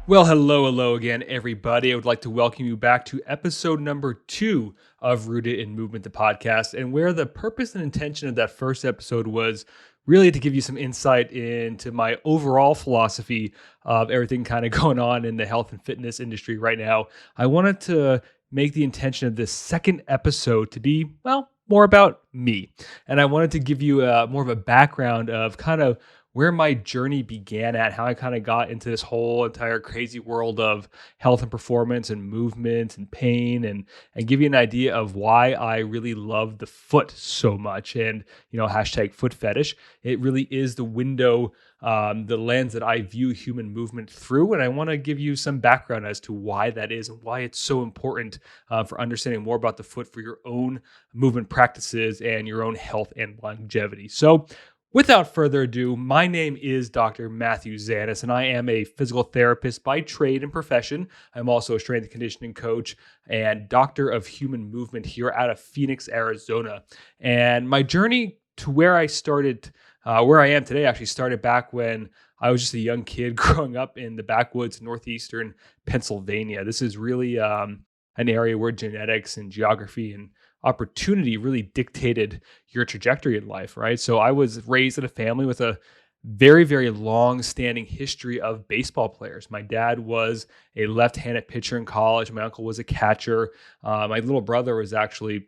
Well, hello again, everybody. I would like to welcome you back to episode number 2 of Rooted in Movement, the podcast, and where the purpose and intention of that first episode was really to give you some insight into my overall philosophy of everything kind of going on in the health and fitness industry right now. I wanted to make the intention of this second episode to be, well, more about me. And I wanted to give you more of a background of kind of where my journey began at, how I kind of got into this whole entire crazy world of health and performance and movement and pain and give you an idea of why I really love the foot so much. And, hashtag foot fetish. It really is the window, the lens that I view human movement through. And I want to give you some background as to why that is and why it's so important for understanding more about the foot for your own movement practices and your own health and longevity. So, without further ado, my name is Dr. Matthew Zanis, and I am a physical therapist by trade and profession. I'm also a strength and conditioning coach and doctor of human movement here out of Phoenix, Arizona. And my journey to where I started, where I am today, actually started back when I was just a young kid growing up in the backwoods of northeastern Pennsylvania. This is really an area where genetics and geography and opportunity really dictated your trajectory in life, right? So I was raised in a family with a very, very long-standing history of baseball players. My dad was a left-handed pitcher in college. My uncle was a catcher. My little brother was actually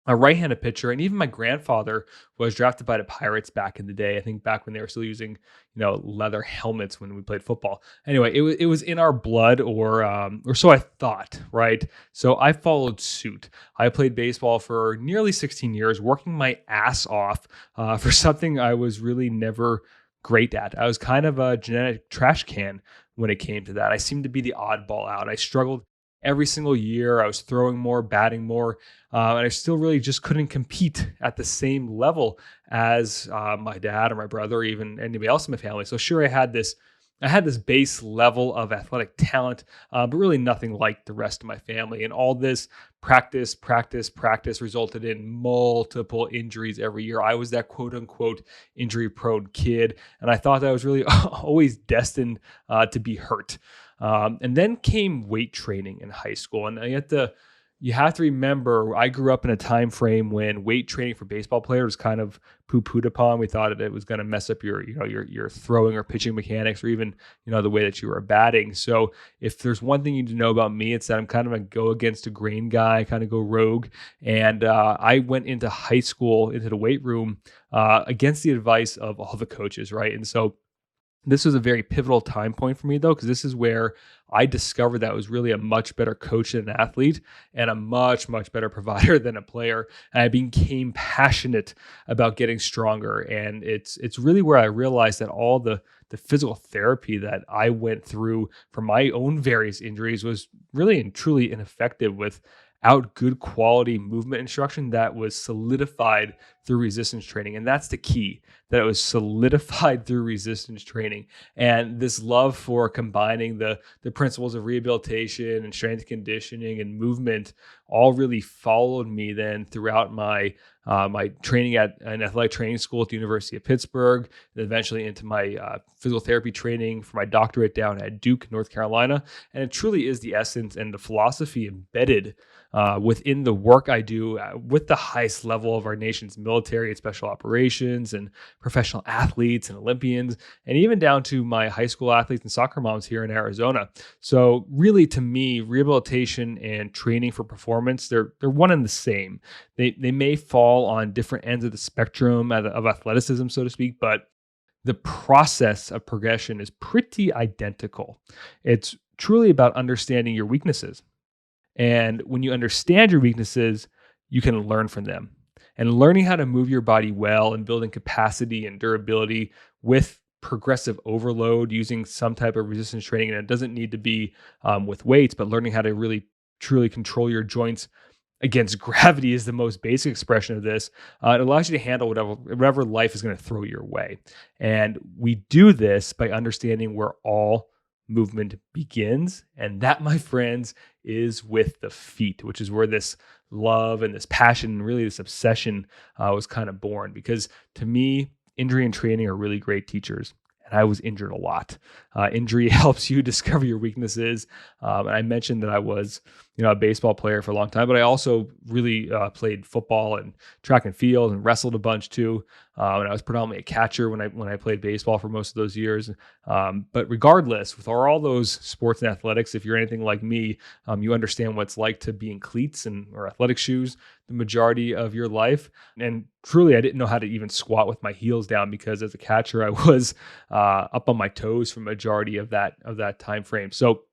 a right-handed pitcher, and even my grandfather was drafted by the Pirates back in the day. I think back when they were still using, leather helmets when we played football. Anyway, it was in our blood, or so I thought, right? So I followed suit. I played baseball for nearly 16 years, working my ass off for something I was really never great at. I was kind of a genetic trash can when it came to that. I seemed to be the oddball out. I struggled every single year. I was throwing more, batting more, and I still really just couldn't compete at the same level as my dad or my brother or even anybody else in my family. So sure, I had this base level of athletic talent, but really nothing like the rest of my family. And all this practice resulted in multiple injuries every year. I was that quote unquote injury prone kid, and I thought that I was really always destined to be hurt. And then came weight training in high school. And you have to remember, I grew up in a time frame when weight training for baseball players was kind of poo-pooed upon. We thought that it was going to mess up your throwing or pitching mechanics, or even, the way that you were batting. So if there's one thing you need to know about me, it's that I'm kind of a go against the grain guy, kind of go rogue. And I went into high school, into the weight room, against the advice of all the coaches, right? And so this was a very pivotal time point for me, though, because this is where I discovered that I was really a much better coach than an athlete and a much, much better provider than a player. And I became passionate about getting stronger. And it's really where I realized that all the physical therapy that I went through for my own various injuries was really and truly ineffective without good quality movement instruction that was solidified through resistance training. And that's the key, that it was solidified through resistance training. And this love for combining the principles of rehabilitation and strength conditioning and movement all really followed me then throughout my training at an athletic training school at the University of Pittsburgh, and eventually into my physical therapy training for my doctorate down at Duke, North Carolina. And it truly is the essence and the philosophy embedded within the work I do with the highest level of our nation's military and special operations and professional athletes and Olympians, and even down to my high school athletes and soccer moms here in Arizona. So really, to me, rehabilitation and training for performance, they're one and the same. They may fall on different ends of the spectrum of athleticism, so to speak, but the process of progression is pretty identical. It's truly about understanding your weaknesses. And when you understand your weaknesses, you can learn from them. And learning how to move your body well and building capacity and durability with progressive overload using some type of resistance training. And it doesn't need to be with weights, but learning how to really truly control your joints against gravity is the most basic expression of this. It allows you to handle whatever life is going to throw your way. And we do this by understanding where all movement begins. And that, my friends, is with the feet, which is where this love and this passion and really this obsession was kind of born. Because to me, injury and training are really great teachers. and I was injured a lot. Injury helps you discover your weaknesses. And I mentioned that I was, a baseball player for a long time, but I also really played football and track and field and wrestled a bunch too. And I was predominantly a catcher when I played baseball for most of those years. But regardless, with all those sports and athletics, if you're anything like me, you understand what it's like to be in cleats or athletic shoes the majority of your life. And truly, I didn't know how to even squat with my heels down because as a catcher, I was up on my toes for majority of that time frame. So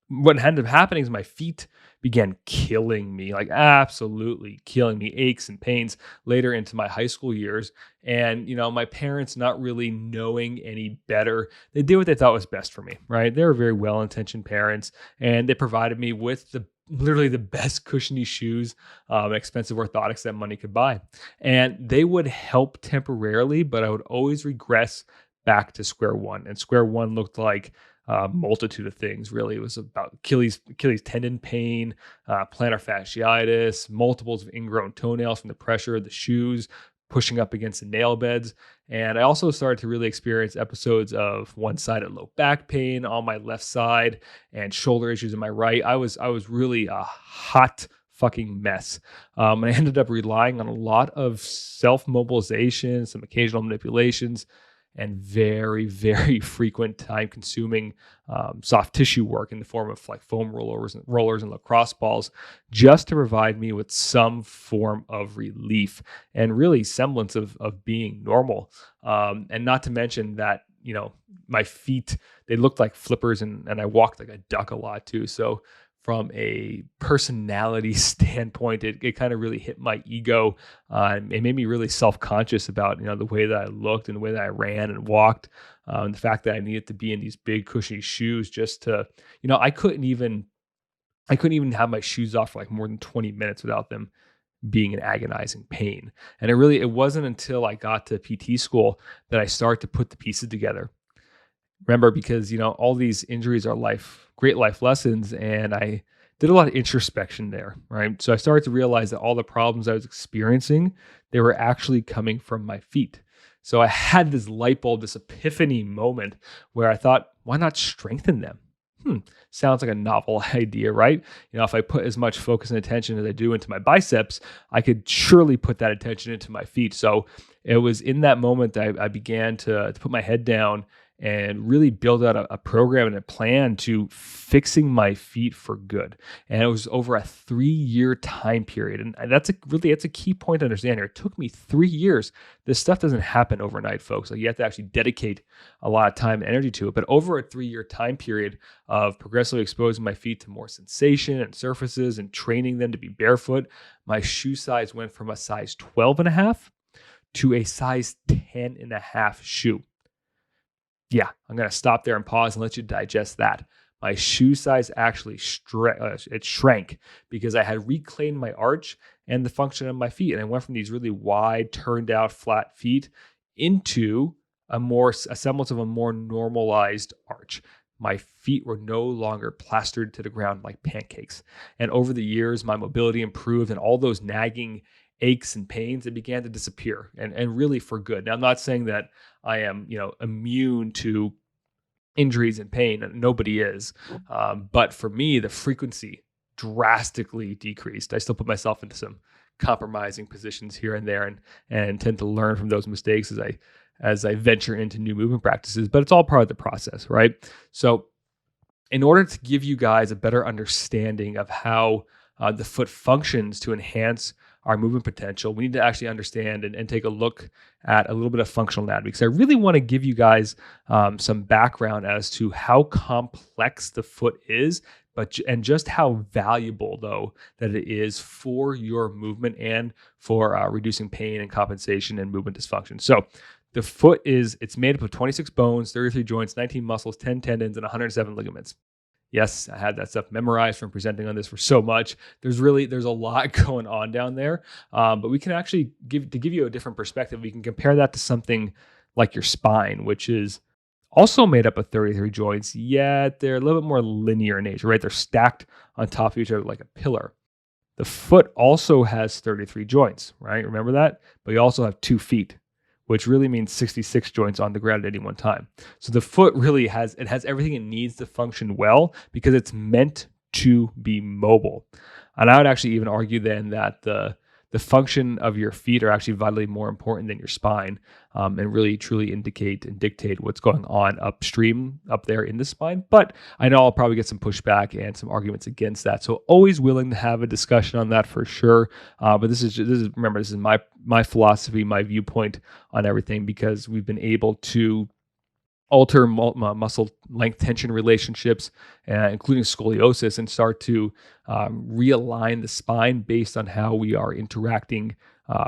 what ended up happening is my feet began killing me, like absolutely killing me, aches and pains later into my high school years. And, my parents not really knowing any better, they did what they thought was best for me, right? They were very well-intentioned parents, and they provided me with literally the best cushiony shoes, expensive orthotics that money could buy. And they would help temporarily, but I would always regress back to square one. And square one looked like a multitude of things, really. It was about Achilles tendon pain, plantar fasciitis, multiples of ingrown toenails from the pressure of the shoes, pushing up against the nail beds. And I also started to really experience episodes of one-sided low back pain on my left side and shoulder issues in my right. I was really a hot fucking mess. I ended up relying on a lot of self-mobilization, some occasional manipulations, and very, very frequent time-consuming soft tissue work in the form of like foam rollers and lacrosse balls, just to provide me with some form of relief and really semblance of being normal. And not to mention that, my feet, they looked like flippers, and I walked like a duck a lot too. So from a personality standpoint, it kind of really hit my ego. It made me really self-conscious about, the way that I looked and the way that I ran and walked. And the fact that I needed to be in these big cushy shoes just to, I couldn't even have my shoes off for like more than 20 minutes without them being in agonizing pain. And it wasn't until I got to PT school that I started to put the pieces together. Remember, because, all these injuries are great life lessons, and I did a lot of introspection there, right? So I started to realize that all the problems I was experiencing, they were actually coming from my feet. So I had this light bulb, this epiphany moment where I thought, why not strengthen them? Sounds like a novel idea, right? If I put as much focus and attention as I do into my biceps, I could surely put that attention into my feet. So it was in that moment that I began to put my head down and really build out a program and a plan to fixing my feet for good. And it was over a 3-year time period. And that's a key point to understand here. It took me 3 years. This stuff doesn't happen overnight, folks. Like, you have to actually dedicate a lot of time and energy to it. But over a 3-year time period of progressively exposing my feet to more sensation and surfaces and training them to be barefoot, my shoe size went from a size 12.5 to a size 10.5 shoe. Yeah, I'm going to stop there and pause and let you digest that. My shoe size actually shrank because I had reclaimed my arch and the function of my feet. And I went from these really wide, turned out, flat feet into a semblance of a more normalized arch. My feet were no longer plastered to the ground like pancakes. And over the years, my mobility improved, and all those nagging aches and pains, it began to disappear, and really for good. Now, I'm not saying that I am, immune to injuries and pain. Nobody is. But for me, the frequency drastically decreased. I still put myself into some compromising positions here and there, and tend to learn from those mistakes as I venture into new movement practices, but it's all part of the process, right? So in order to give you guys a better understanding of how the foot functions to enhance our movement potential, we need to actually understand and take a look at a little bit of functional anatomy, because I really want to give you guys some background as to how complex the foot is, and just how valuable, though, that it is for your movement and for reducing pain and compensation and movement dysfunction. So the foot it's made up of 26 bones, 33 joints, 19 muscles, 10 tendons, and 107 ligaments. Yes, I had that stuff memorized from presenting on this for so much. There's a lot going on down there, but we can actually give you a different perspective. We can compare that to something like your spine, which is also made up of 33 joints, yet they're a little bit more linear in nature, right? They're stacked on top of each other like a pillar. The foot also has 33 joints, right? Remember that? But you also have 2 feet, which really means 66 joints on the ground at any one time. So the foot really has everything it needs to function well because it's meant to be mobile. And I would actually even argue then that the function of your feet are actually vitally more important than your spine, and really truly indicate and dictate what's going on upstream up there in the spine. But I know I'll probably get some pushback and some arguments against that. So always willing to have a discussion on that for sure. But this is my philosophy, my viewpoint on everything, because we've been able to alter muscle length tension relationships, including scoliosis, and start to realign the spine based on how we are interacting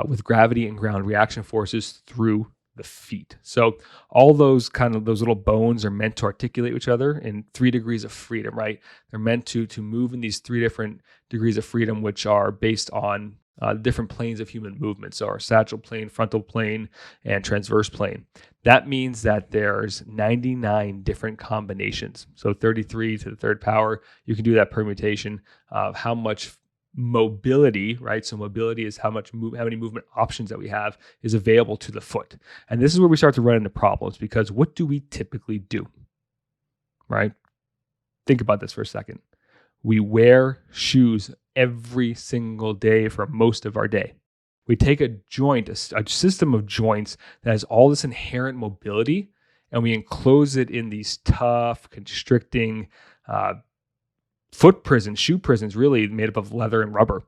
with gravity and ground reaction forces through the feet. So all those little bones are meant to articulate with each other in 3 degrees of freedom, right? They're meant to move in these 3 different degrees of freedom, which are based on different planes of human movement. So our sagittal plane, frontal plane, and transverse plane. That means that there's 99 different combinations. So 33 to the 3rd power, you can do that permutation of how much mobility, right? So mobility is how many movement options that we have is available to the foot. And this is where we start to run into problems, because what do we typically do, right? Think about this for a second. We wear shoes every single day for most of our day. We take a joint, a system of joints that has all this inherent mobility, and we enclose it in these tough, constricting shoe prisons, really made up of leather and rubber.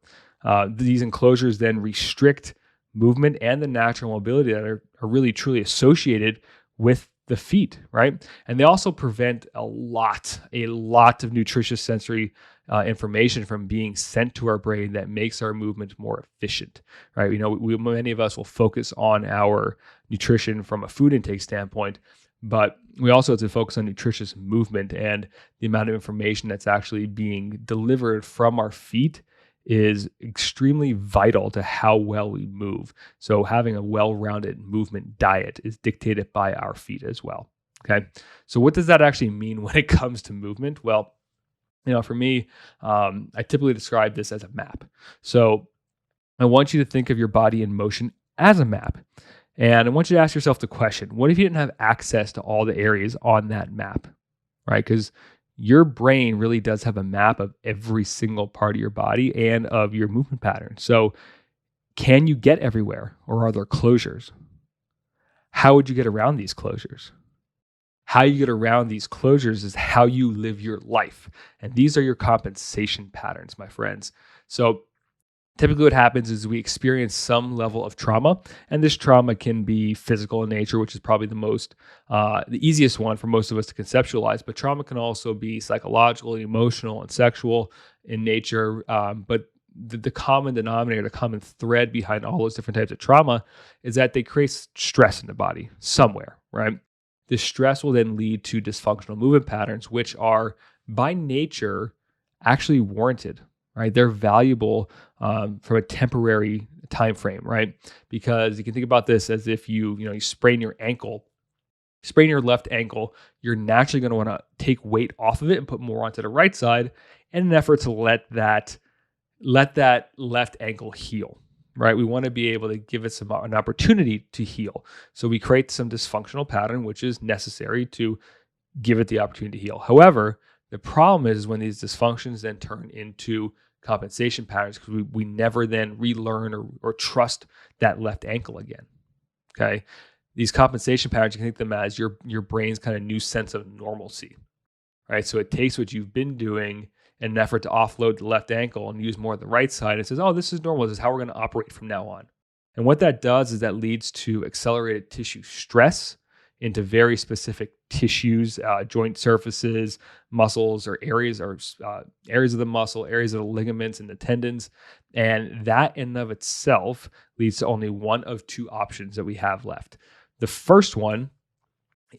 These enclosures then restrict movement and the natural mobility that are really truly associated with the feet, right? And they also prevent a lot of nutritious sensory information from being sent to our brain that makes our movement more efficient, right? Many of us will focus on our nutrition from a food intake standpoint, but we also have to focus on nutritious movement, and the amount of information that's actually being delivered from our feet is extremely vital to how well we move. So having a well-rounded movement diet is dictated by our feet as well. Okay. So what does that actually mean when it comes to movement? Well, for me, I typically describe this as a map. So I want you to think of your body in motion as a map. And I want you to ask yourself the question, what if you didn't have access to all the areas on that map, right? Because your brain really does have a map of every single part of your body and of your movement pattern. So can you get everywhere, or are there closures? How would you get around these closures? How you get around these closures is how you live your life. And these are your compensation patterns, my friends. So typically what happens is we experience some level of trauma, and this trauma can be physical in nature, which is probably the easiest one for most of us to conceptualize, but trauma can also be psychological, emotional, and sexual in nature. But the common denominator, the common thread behind all those different types of trauma is that they create stress in the body somewhere, right? This stress will then lead to dysfunctional movement patterns, which are by nature actually warranted, right? They're valuable from a temporary time frame, right? Because you can think about this as if you sprain your left ankle, you're naturally going to want to take weight off of it and put more onto the right side in an effort to let that left ankle heal, right? We want to be able to give it an opportunity to heal. So we create some dysfunctional pattern, which is necessary to give it the opportunity to heal. However, the problem is when these dysfunctions then turn into compensation patterns, because we never then relearn or trust that left ankle again. Okay. These compensation patterns, you can think of them as your brain's kind of new sense of normalcy, right? So it takes what you've been doing in an effort to offload the left ankle and use more of the right side. It says, oh, this is normal. This is how we're going to operate from now on. And what that does is that leads to accelerated tissue stress into very specific tissues, joint surfaces, muscles, or areas of the muscle, areas of the ligaments and the tendons. And that in and of itself leads to only one of 2 options that we have left. The first one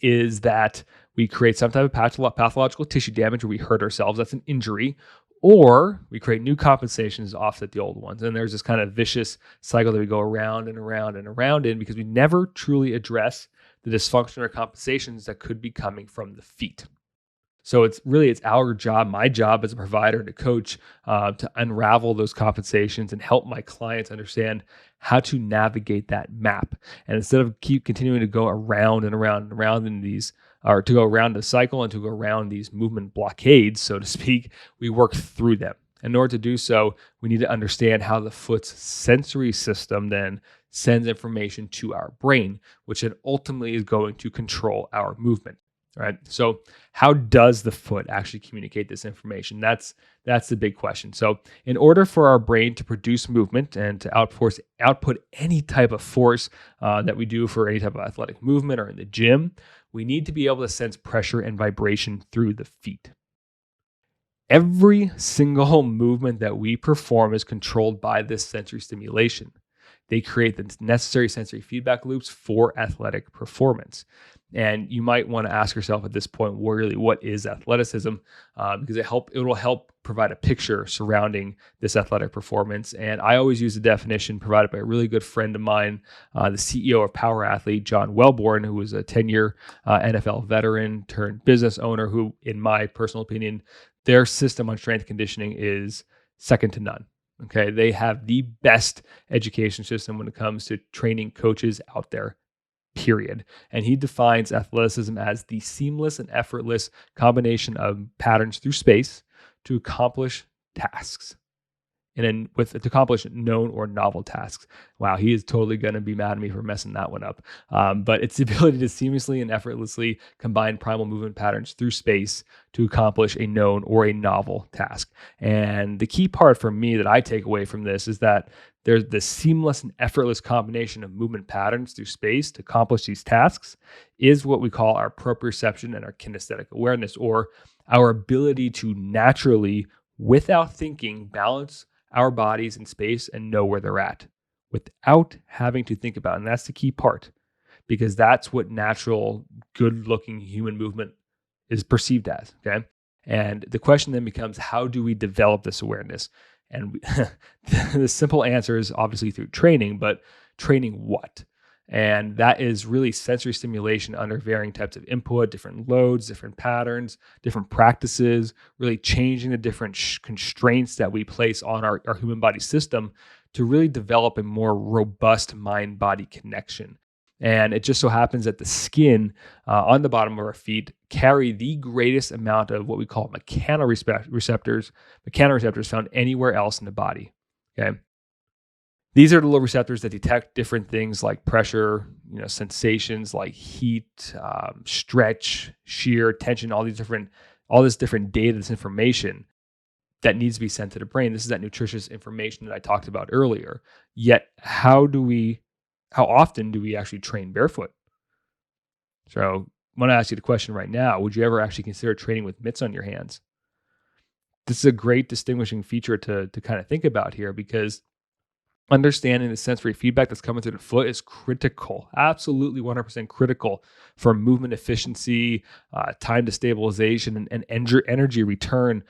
is that we create some type of pathological tissue damage where we hurt ourselves. That's an injury. Or we create new compensations to offset the old ones. And there's this kind of vicious cycle that we go around and around and around in, because we never truly address the dysfunction or compensations that could be coming from the feet. So it's our job, my job as a provider and a coach, to unravel those compensations and help my clients understand how to navigate that map. And instead of keep continuing to go around and around and around in these, or to go around the cycle and to go around these movement blockades, so to speak, we work through them. In order to do so, we need to understand how the foot's sensory system then sends information to our brain, which then ultimately is going to control our movement. Right. So how does the foot actually communicate this information? That's the big question. So in order for our brain to produce movement and to output any type of force that we do for any type of athletic movement or in the gym, we need to be able to sense pressure and vibration through the feet. Every single movement that we perform is controlled by this sensory stimulation. They create the necessary sensory feedback loops for athletic performance. And you might want to ask yourself at this point, really, what is athleticism? Because it will help provide a picture surrounding this athletic performance. And I always use the definition provided by a really good friend of mine, the CEO of Power Athlete, John Wellborn, who was a 10-year NFL veteran turned business owner, who, in my personal opinion, their system on strength conditioning is second to none. Okay, they have the best education system when it comes to training coaches out there, period. And he defines athleticism as the seamless and effortless combination of patterns through space to accomplish tasks. And then to accomplish known or novel tasks. Wow, he is totally going to be mad at me for messing that one up. But it's the ability to seamlessly and effortlessly combine primal movement patterns through space to accomplish a known or a novel task. And the key part for me that I take away from this is that there's the seamless and effortless combination of movement patterns through space to accomplish these tasks is what we call our proprioception and our kinesthetic awareness, or our ability to naturally, without thinking, balance our bodies in space and know where they're at without having to think about it. And that's the key part, because that's what natural, good-looking human movement is perceived as, okay? And the question then becomes, how do we develop this awareness? And the simple answer is obviously through training, but training what? And that is really sensory stimulation under varying types of input, different loads, different patterns, different practices, really changing the different constraints that we place on our human body system to really develop a more robust mind-body connection. And it just so happens that the skin on the bottom of our feet carry the greatest amount of what we call mechanoreceptors found anywhere else in the body, okay? These are the little receptors that detect different things like pressure, sensations like heat, stretch, shear, tension, all this different data, this information that needs to be sent to the brain. This is that nutritious information that I talked about earlier. Yet, how often do we actually train barefoot? So I want to ask you the question right now. Would you ever actually consider training with mitts on your hands? This is a great distinguishing feature to kind of think about here, because understanding the sensory feedback that's coming through the foot is critical, absolutely 100% critical for movement efficiency, time to stabilization, and energy return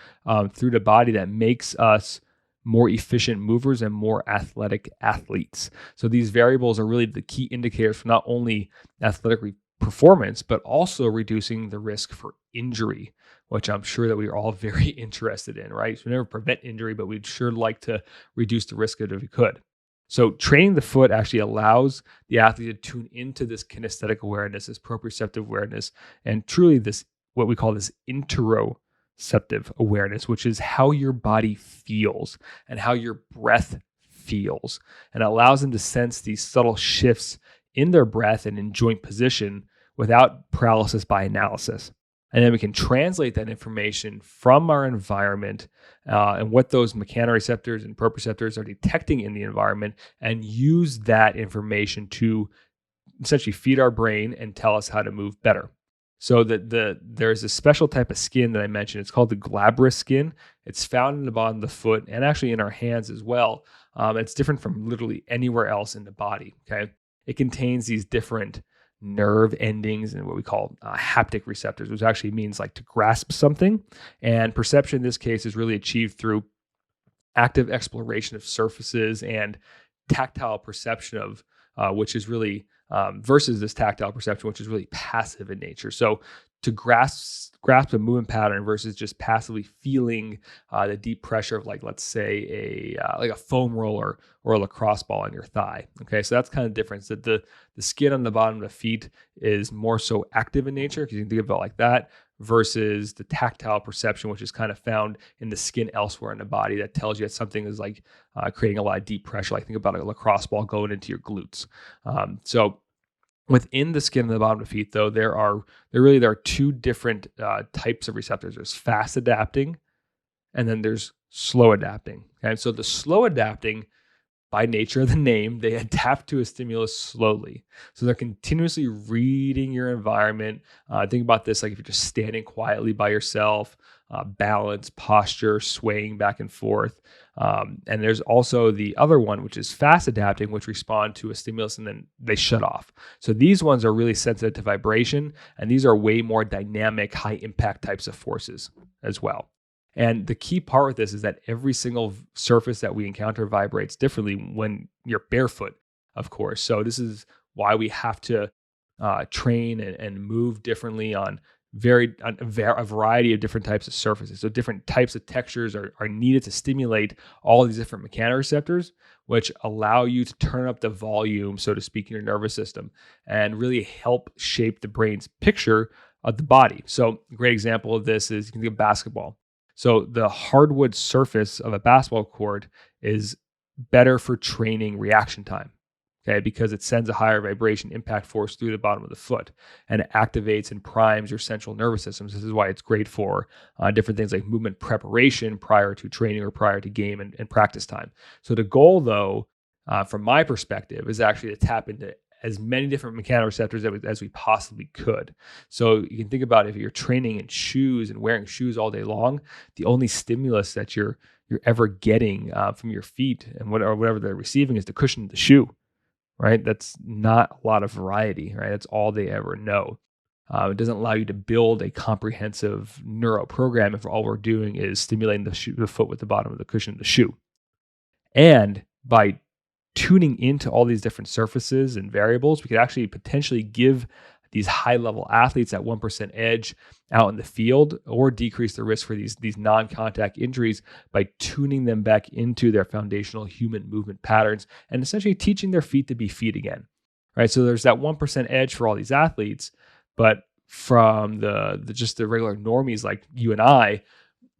through the body that makes us more efficient movers and more athletic athletes. So these variables are really the key indicators for not only athletic performance, but also reducing the risk for injury, which I'm sure that we are all very interested in, right? So we never prevent injury, but we'd sure like to reduce the risk of it if we could. So training the foot actually allows the athlete to tune into this kinesthetic awareness, this proprioceptive awareness, and truly this, what we call this interoceptive awareness, which is how your body feels and how your breath feels. And it allows them to sense these subtle shifts in their breath and in joint position without paralysis by analysis. And then we can translate that information from our environment and what those mechanoreceptors and proprioceptors are detecting in the environment, and use that information to essentially feed our brain and tell us how to move better. So there's a special type of skin that I mentioned. It's called the glabrous skin. It's found in the bottom of the foot and actually in our hands as well. It's different from literally anywhere else in the body. Okay, it contains these different nerve endings and what we call haptic receptors, which actually means like to grasp something. And perception in this case is really achieved through active exploration of surfaces and tactile perception of which is really versus this tactile perception, which is really passive in nature. So to grasp a movement pattern versus just passively feeling the deep pressure of, like, let's say a foam roller or a lacrosse ball on your thigh. Okay, so that's kind of the difference. That the skin on the bottom of the feet is more so active in nature, because you can think about it like that, versus the tactile perception, which is kind of found in the skin elsewhere in the body, that tells you that something is like creating a lot of deep pressure. Like, think about a lacrosse ball going into your glutes. So within the skin of the bottom of the feet, though, there are two different types of receptors. There's fast adapting, and then there's slow adapting. Okay, so the slow adapting, by nature of the name, they adapt to a stimulus slowly. So they're continuously reading your environment. Think about this like if you're just standing quietly by yourself, balance, posture, swaying back and forth. And there's also the other one, which is fast adapting, which respond to a stimulus and then they shut off. So these ones are really sensitive to vibration, and these are way more dynamic, high impact types of forces as well. And the key part with this is that every single surface that we encounter vibrates differently when you're barefoot, of course. So this is why we have to train and move differently on a variety of different types of surfaces. So different types of textures are needed to stimulate all these different mechanoreceptors, which allow you to turn up the volume, so to speak, in your nervous system and really help shape the brain's picture of the body. So a great example of this is, you can think of basketball. So the hardwood surface of a basketball court is better for training reaction time, okay, because it sends a higher vibration impact force through the bottom of the foot, and it activates and primes your central nervous system. This is why it's great for different things like movement preparation prior to training or prior to game and practice time. So the goal, though, from my perspective, is actually to tap into as many different mechanoreceptors as we possibly could. So you can think about, if you're training in shoes and wearing shoes all day long, the only stimulus that you're ever getting from your feet and whatever they're receiving is the cushion of the shoe, right? That's not a lot of variety, right? That's all they ever know. It doesn't allow you to build a comprehensive neuro program if all we're doing is stimulating the foot with the bottom of the cushion of the shoe. And by tuning into all these different surfaces and variables, we could actually potentially give these high-level athletes that 1% edge out in the field, or decrease the risk for these non-contact injuries by tuning them back into their foundational human movement patterns and essentially teaching their feet to be feet again, right? So there's that 1% edge for all these athletes, but from the regular normies like you and I,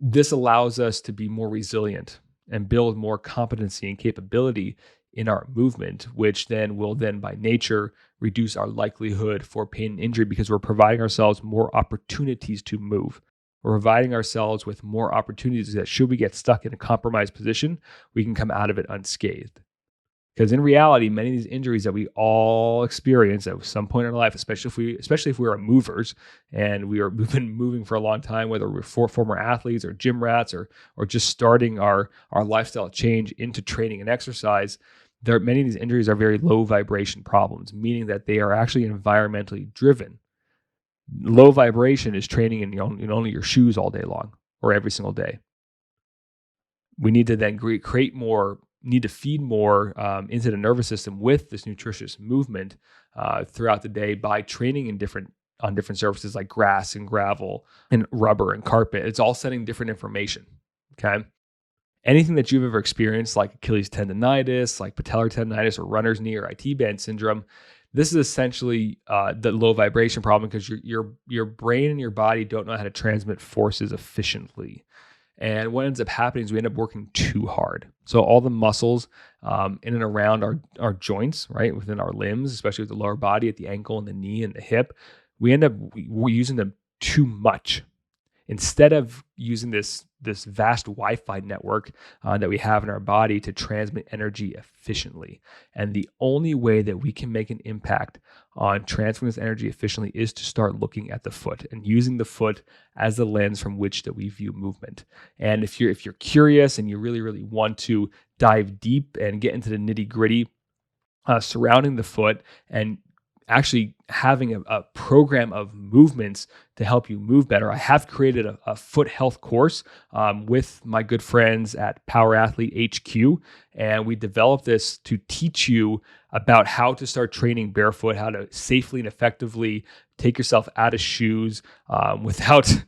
this allows us to be more resilient and build more competency and capability in our movement, which then will by nature reduce our likelihood for pain and injury, because we're providing ourselves more opportunities to move. We're providing ourselves with more opportunities that, should we get stuck in a compromised position, we can come out of it unscathed. Because in reality, many of these injuries that we all experience at some point in our life, especially if we are movers and we've been moving for a long time, whether we're former athletes or gym rats or just starting our lifestyle change into training and exercise, many of these injuries are very low vibration problems, meaning that they are actually environmentally driven. Low vibration is training in only your shoes all day long or every single day. We need to then feed more into the nervous system with this nutritious movement throughout the day by training on different surfaces like grass and gravel and rubber and carpet. It's all sending different information, okay? Anything that you've ever experienced, like Achilles tendonitis, like patellar tendonitis, or runner's knee or IT band syndrome, this is essentially the low vibration problem, because your brain and your body don't know how to transmit forces efficiently. And what ends up happening is we end up working too hard. So all the muscles in and around our joints, right, within our limbs, especially with the lower body, at the ankle and the knee and the hip, we're using them too much. Instead of using this vast Wi-Fi network that we have in our body to transmit energy efficiently. And the only way that we can make an impact on transferring this energy efficiently is to start looking at the foot and using the foot as the lens from which that we view movement. And if you're curious and you really, really want to dive deep and get into the nitty-gritty surrounding the foot and actually having a program of movements to help you move better. I have created a foot health course with my good friends at Power Athlete HQ, and we developed this to teach you about how to start training barefoot, how to safely and effectively take yourself out of shoes without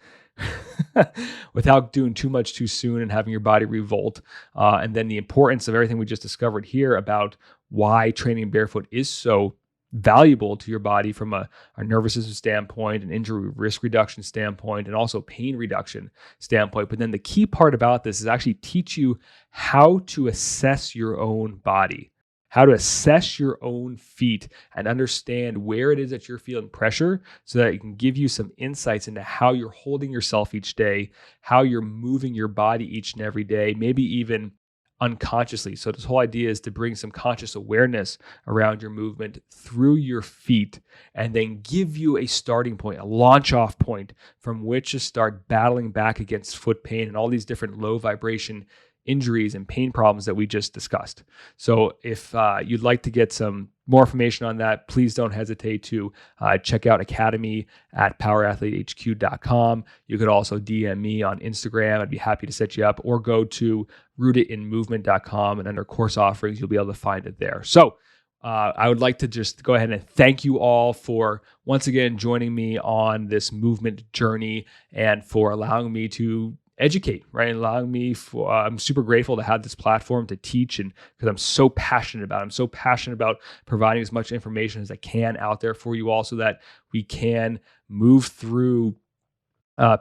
without doing too much too soon and having your body revolt. And then the importance of everything we just discovered here about why training barefoot is so valuable to your body from a nervous system standpoint, an injury risk reduction standpoint, and also pain reduction standpoint. But then the key part about this is actually teach you how to assess your own body, how to assess your own feet and understand where it is that you're feeling pressure so that it can give you some insights into how you're holding yourself each day, how you're moving your body each and every day, maybe even unconsciously. So this whole idea is to bring some conscious awareness around your movement through your feet and then give you a starting point, a launch off point from which to start battling back against foot pain and all these different low vibration injuries and pain problems that we just discussed. So if you'd like to get some more information on that, please don't hesitate to check out Academy at powerathletehq.com. You could also DM me on Instagram. I'd be happy to set you up, or go to rootedinmovement.com, and under course offerings, you'll be able to find it there. So I would like to just go ahead and thank you all for once again joining me on this movement journey and for allowing me to educate, right? Allowing me for, I'm super grateful to have this platform to teach, and because I'm so passionate about it. I'm so passionate about providing as much information as I can out there for you all so that we can move through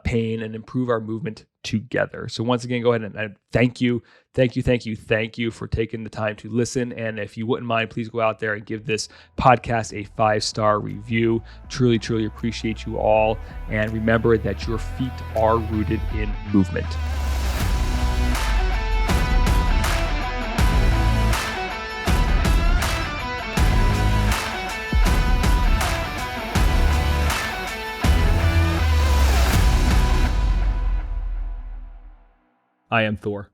pain and improve our movement together. So once again, go ahead and thank you for taking the time to listen. And if you wouldn't mind, please go out there and give this podcast a 5-star review. Truly, truly appreciate you all. And remember that your feet are rooted in movement. I am Thor.